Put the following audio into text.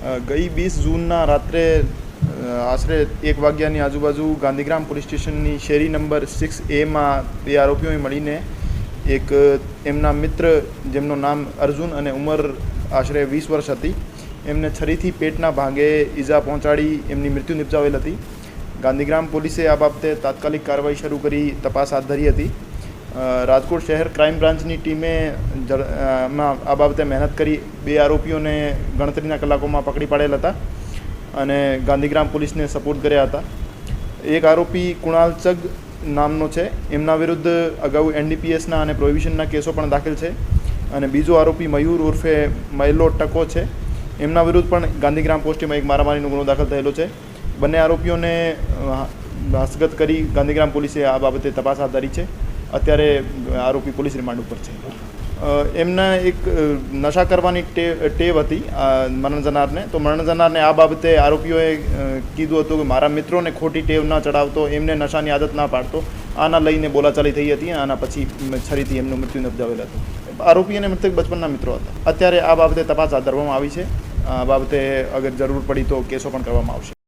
ગઈ 20 જૂનના રાત્રે આશરે 1 વાગ્યાની આજુબાજુ ગાંધીગ્રામ પોલીસ સ્ટેશનની શેરી નંબર 6A બે આરોપીઓએ મળીને એક એમના મિત્ર જેમનું નામ અર્જુન અને ઉંમર આશરે 20 વર્ષ હતી એમને છરીથી પેટના ભાગે ઈજા પહોંચાડી એમની મૃત્યુ નિપજાવેલ હતી. ગાંધીગ્રામ પોલીસે આ બાબતે તાત્કાલિક કાર્યવાહી શરૂ કરી તપાસ હાથ ધરી હતી. રાજકોટ શહેર ક્રાઇમ બ્રાન્ચની ટીમે આ બાબતે મહેનત કરી બે આરોપીઓને ગણતરીના કલાકોમાં પકડી પાડેલ હતા અને ગાંધીગ્રામ પોલીસને સપોર્ટ કર્યા હતા. એક આરોપી કુણાલ ચગ નામનો છે, એમના વિરુદ્ધ અગાઉ NDPSના અને પ્રોહિબિશનના કેસો પણ દાખલ છે અને બીજો આરોપી મયુર ઉર્ફે મહિલો ટકો છે, એમના વિરુદ્ધ પણ ગાંધીગ્રામ પોસ્ટમાં એક મારામારીનો ગુનો દાખલ થયેલો છે. બંને આરોપીઓને હસ્તગત કરી ગાંધીગ્રામ પોલીસે આ બાબતે તપાસ હાથ ધરી છે. અત્યારે આરોપી પોલીસ રિમાન્ડ ઉપર છે. એમના એક નશા કરવાની ટેવ હતી મરણ જનારને, તો મરણ જનારને આ બાબતે આરોપીઓએ કીધું હતું કે મારા મિત્રોને ખોટી ટેવ ન ચડાવતો, એમને નશાની આદત ના પાડતો. આના લઈને બોલાચાલી થઈ હતી. આના પછી છરીથી એમનું મૃત્યુ નિપજાવેલ હતું. આરોપી અને મૃતક બચપનના મિત્રો હતા. અત્યારે આ બાબતે તપાસ હાથ ધરવામાં આવી છે. આ બાબતે અગર જરૂર પડી તો કેસો પણ કરવામાં આવશે.